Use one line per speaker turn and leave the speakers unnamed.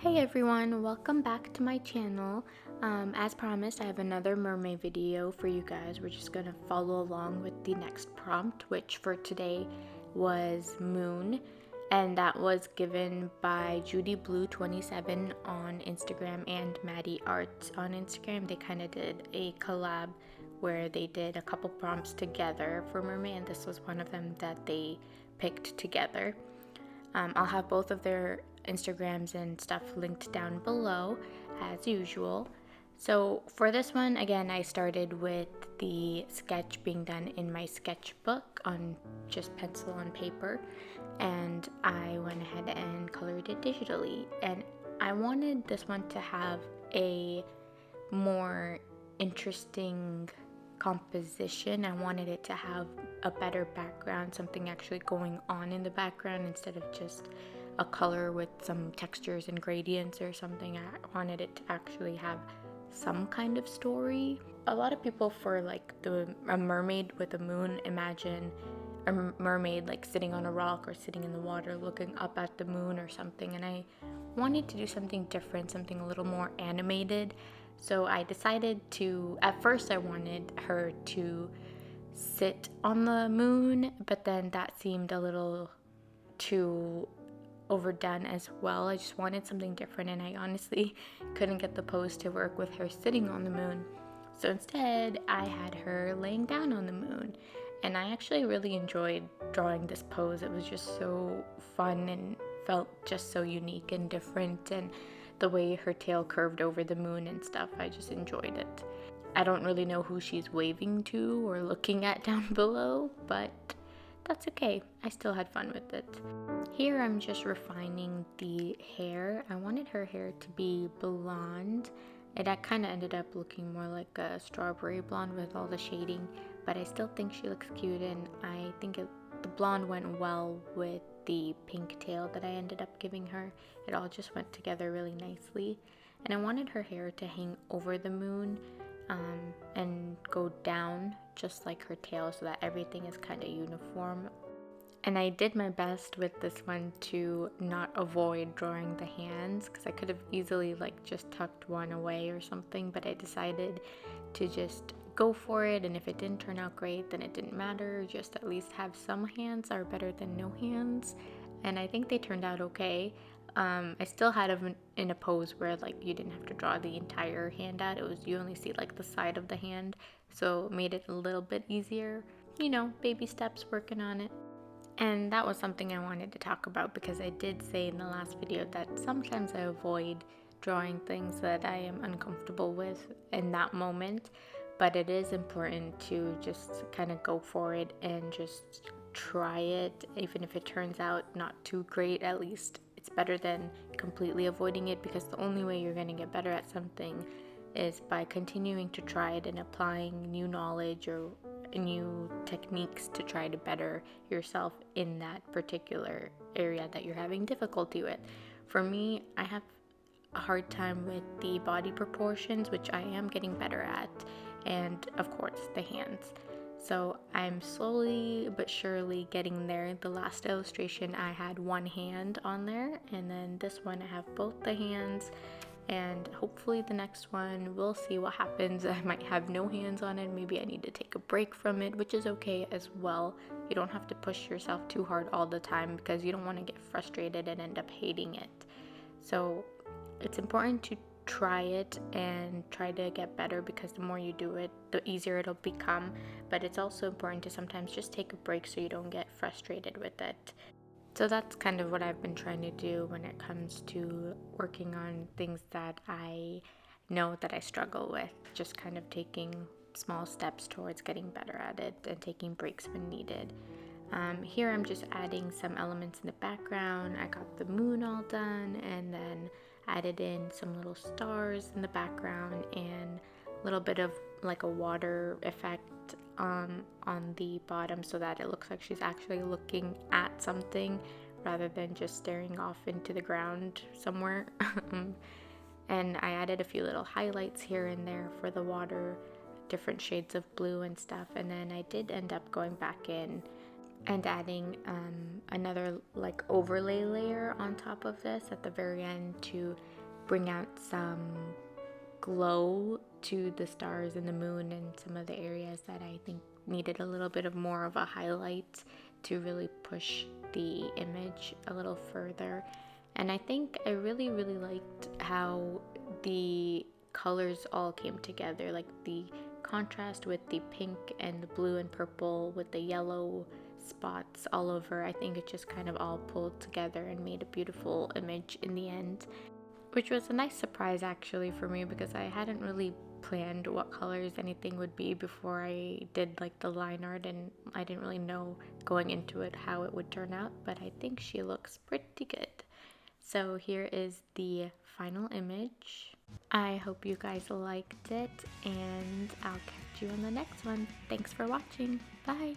Hey everyone, welcome back to my channel. As promised, I have another mermaid video for you guys. We're just gonna follow along with the next prompt, which for today was moon, and that was given by Judy Blue 27 on Instagram and Maddie Arts on Instagram. They kind of did a collab where they did a couple prompts together for mermaid, and this was one of them that they picked together. I'll have both of their Instagrams and stuff linked down below as usual. So for this one, again, I started with the sketch being done in my sketchbook on just pencil on paper, and I went ahead and colored it digitally. And I wanted this one to have a more interesting composition. I wanted it to have a better background, something actually going on in the background instead of just a color with some textures and gradients or something. I wanted it to actually have some kind of story. A lot of people for like a mermaid with a moon imagine a mermaid like sitting on a rock or sitting in the water looking up at the moon or something, and I wanted to do something different, something a little more animated. So I decided to, at first I wanted her to sit on the moon, but then that seemed a little too overdone as well. I just wanted something different, and I honestly couldn't get the pose to work with her sitting on the moon. So instead, I had her laying down on the moon, and I actually really enjoyed drawing this pose. It was just so fun and felt just so unique and different, and the way her tail curved over the moon and stuff, I just enjoyed it. I don't really know who she's waving to or looking at down below, but that's okay. I still had fun with it. Here I'm just refining the hair. I wanted her hair to be blonde. It kind of ended up looking more like a strawberry blonde with all the shading, but I still think she looks cute, and I think the blonde went well with the pink tail that I ended up giving her. It all just went together really nicely, and I wanted her hair to hang over the moon and go down just like her tail, so that everything is kind of uniform. And I did my best with this one to not avoid drawing the hands, because I could have easily like just tucked one away or something, but I decided to just go for it, and if it didn't turn out great, then it didn't matter. Just at least have some hands are better than no hands, and I think they turned out okay. I still had them in a pose where like you didn't have to draw the entire hand out. It was, you only see like the side of the hand, so it made it a little bit easier. You know, baby steps, working on it. And that was something I wanted to talk about, because I did say in the last video that sometimes I avoid drawing things that I am uncomfortable with in that moment, but it is important to just kind of go for it and just try it. Even if it turns out not too great, at least it's better than completely avoiding it, because the only way you're going to get better at something is by continuing to try it and applying new knowledge or new techniques to try to better yourself in that particular area that you're having difficulty with. For me, I have a hard time with the body proportions, which I am getting better at, and of course the hands. So I'm slowly but surely getting there. The last illustration I had one hand on there, and then this one I have both the hands, and hopefully the next one, we'll see what happens. I might have no hands on it. Maybe I need to take a break from it, which is okay as well. You don't have to push yourself too hard all the time, because you don't want to get frustrated and end up hating it. So it's important to try it and try to get better, because the more you do it, the easier it'll become. But it's also important to sometimes just take a break so you don't get frustrated with it. So that's kind of what I've been trying to do when it comes to working on things that I know that I struggle with, just kind of taking small steps towards getting better at it and taking breaks when needed. Here I'm just adding some elements in the background. I got the moon all done, and then added in some little stars in the background and a little bit of like a water effect on the bottom, so that it looks like she's actually looking at something rather than just staring off into the ground somewhere. And I added a few little highlights here and there for the water, different shades of blue and stuff. And then I did end up going back in and adding another like overlay layer on top of this at the very end to bring out some glow to the stars and the moon and some of the areas that I think needed a little bit of more of a highlight to really push the image a little further. And I think I really liked how the colors all came together, like the contrast with the pink and the blue and purple with the yellow spots all over. I think it just kind of all pulled together and made a beautiful image in the end, which was a nice surprise actually for me, because I hadn't really planned what colors anything would be before I did like the line art, and I didn't really know going into it how it would turn out, but I think she looks pretty good. So here is the final image. I hope you guys liked it, and I'll catch you on the next one. Thanks for watching. Bye!